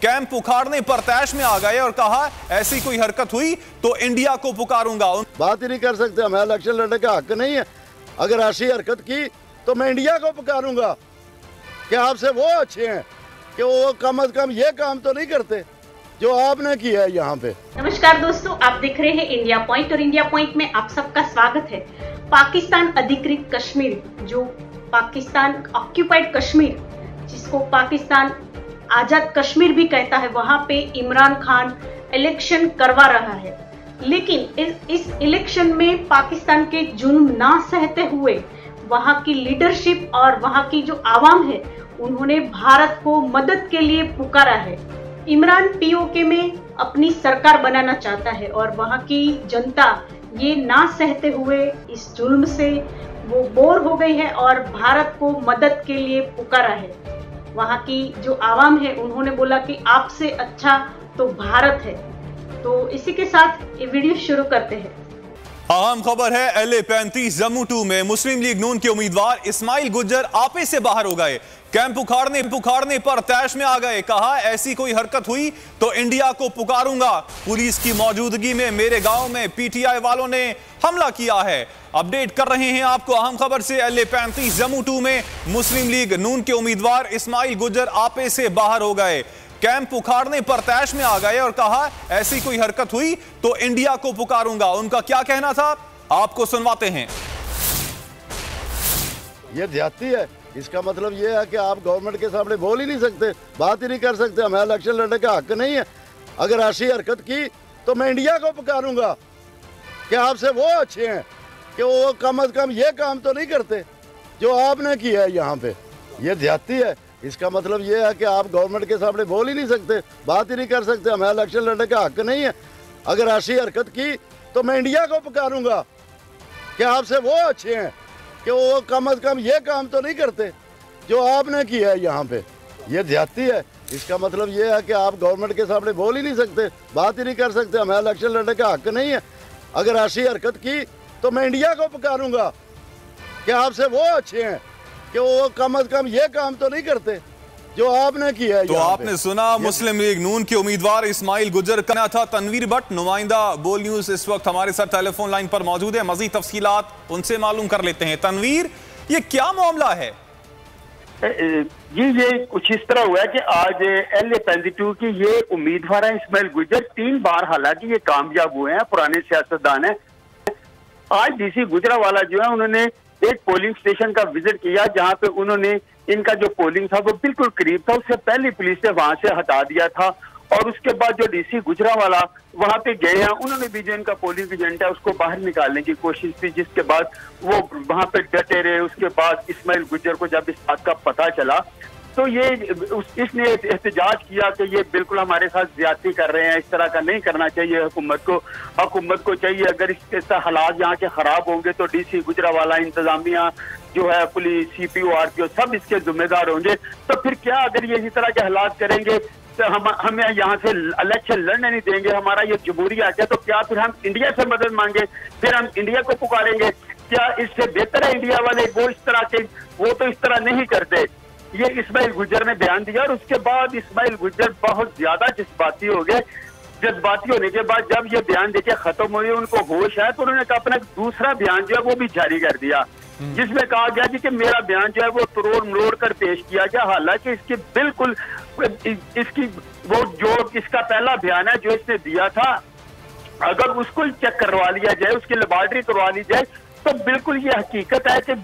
Camp उखाड़ने पर तैश में आ गए और कहा ऐसी कोई हरकत हुई तो इंडिया को पुकारूंगा। बात ही नहीं कर सकते, हमें इलेक्शन लड़ने का हक नहीं है। अगर ऐसी हरकत की तो मैं इंडिया को पुकारूंगा। क्या आपसे वो अच्छे हैं कि वो कम अज कम ये काम तो नहीं करते जो आपने किया है यहाँ पे। नमस्कार दोस्तों, आप देख रहे हैं इंडिया पॉइंट और इंडिया पॉइंट में आप सबका स्वागत है। पाकिस्तान अधिकृत कश्मीर, जो पाकिस्तान ऑक्यूपाइड कश्मीर, जिसको पाकिस्तान आजाद कश्मीर भी कहता है, वहां पे इमरान खान इलेक्शन करवा रहा है। लेकिन इस इलेक्शन में पाकिस्तान के जुल्म ना सहते हुए वहां की लीडरशिप और वहां की जो आवाम है, उन्होंने भारत को मदद के लिए पुकारा है। इमरान पीओके में अपनी सरकार बनाना चाहता है और वहां की जनता ये ना सहते हुए इस जुल्म से वो बोर हो गई है और भारत को मदद के लिए पुकारा है। वहां की जो आवाम है, उन्होंने बोला कि आपसे अच्छा तो भारत है। तो इसी के साथ ये वीडियो शुरू करते हैं। अहम खबर है, LA-35 जम्मू 2 में मुस्लिम लीग नून के उम्मीदवार इस्माइल गुज्जर आपे से बाहर हो गए। कैंप उखाड़ने पर तैश में आ गए। कहा ऐसी कोई हरकत हुई तो इंडिया को पुकारूंगा। पुलिस की मौजूदगी में मेरे गांव में PTI वालों ने हमला किया है। अपडेट कर रहे हैं आपको अहम खबर से। LA-35 जम्मू 2 में मुस्लिम लीग नून के उम्मीदवार इस्माइल गुज्जर आपे से बाहर हो गए। कैंप उखाड़ने पर तैश में आ गए और कहा ऐसी कोई हरकत हुई तो इंडिया को पुकारूंगा। उनका क्या कहना था, आपको सुनवाते हैं। ये ज्यादती है। इसका मतलब ये है कि आप गवर्नमेंट के सामने बोल ही नहीं सकते, बात ही नहीं कर सकते, हमें इलेक्शन लड़ने का हक नहीं है। अगर ऐसी हरकत की तो मैं इंडिया को पुकारूंगा। क्या आपसे वो अच्छे हैं कि वो कम अज कम ये काम तो नहीं करते जो आपने किया है यहाँ पे। ये ज्यादती है। इसका मतलब ये है कि आप गवर्नमेंट के सामने बोल ही नहीं सकते, बात ही नहीं कर सकते, हमें इलेक्शन लड़ने का हक नहीं है। अगर ऐसी हरकत की तो मैं इंडिया को पुकारूंगा। क्या आपसे वो अच्छे हैं कि वो कम अज कम ये काम तो नहीं करते जो आपने किया है यहाँ पे। ये ज्यादती है। इसका मतलब ये है कि आप गवर्नमेंट के सामने बोल ही नहीं सकते, बात ही नहीं कर सकते, हमें इलेक्शन लड़ने का हक नहीं है। अगर ऐसी हरकत की तो मैं इंडिया को पुकारूंगा। क्या आपसे वो अच्छे हैं कि वो कम अज कम ये काम तो नहीं करते जो आपने किया है। तो आपने सुना मुस्लिम लीग नून के उम्मीदवार इस्माइल गुज्जर का था। तनवीर भट्ट, नुमाइंदा बोल न्यूज, इस वक्त हमारे साथ टेलीफोन लाइन पर मौजूद है। मजीद तफसीलात उनसे मालूम कर लेते हैं। तनवीर, ये क्या मामला है? जी, ये कुछ इस तरह हुआ है कि आज LA-32 की ये उम्मीदवार है इस्माइल गुज्जर 3 बार हालांकि ये कामयाब हुए हैं, पुराने सियासतदान हैं। आज DC गुजरावाला जो है, उन्होंने एक पोलिंग स्टेशन का विजिट किया जहां पे उन्होंने इनका जो पोलिंग था वो बिल्कुल करीब था, उससे पहले पुलिस ने वहां से हटा दिया था। और उसके बाद जो DC गुजरावाला वहां पे गए हैं, उन्होंने भी जो इनका पोलिंग एजेंट है उसको बाहर निकालने की कोशिश की, जिसके बाद वो वहां पे डटे रहे। उसके बाद इस्माइल गुज्जर को जब इस बात का पता चला तो इसने एहतजाज किया कि ये बिल्कुल हमारे साथ ज्यादती कर रहे हैं, इस तरह का नहीं करना चाहिए। हुकूमत को चाहिए, अगर इस हालात यहाँ के खराब होंगे तो DC गुजरावाला, इंतजामिया जो है, पुलिस, CPO, RPO सब इसके जिम्मेदार होंगे। तो फिर क्या अगर ये इसी तरह के हालात करेंगे तो हमें यहाँ से इलेक्शन लड़ने नहीं देंगे, हमारा ये जमहूरी हक है, तो क्या फिर हम इंडिया से मदद मांगे, फिर हम इंडिया को पुकारेंगे? क्या इससे बेहतर है इंडिया वाले वो इस तरह के, वो तो इस तरह नहीं करते। ये इस्माइल गुज्जर ने बयान दिया और उसके बाद इस्माइल गुज्जर बहुत ज्यादा जज्बाती हो गए। जज्बाती होने के बाद जब ये बयान देके खत्म हुए, उनको होश है, तो उन्होंने अपना दूसरा बयान जो है वो भी जारी कर दिया, जिसमें कहा गया कि मेरा बयान जो है वो तोड़ मरोड़ कर पेश किया गया। हालांकि इसकी बिल्कुल इसकी वो जो इसका पहला बयान है जो इसने दिया था, अगर उसको चेक करवा लिया जाए, उसकी लेबॉर्टरी करवा ली जाए, तो बिल्कुल ये हकीकत है कि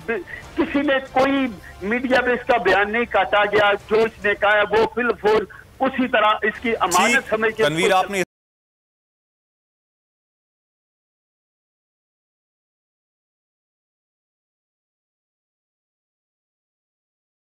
किसी ने कोई मीडिया में इसका बयान नहीं काटा गया। जो इसने कहा है वो फिलफूल उसी तरह इसकी अमानत समझ के। तनवीर, आपने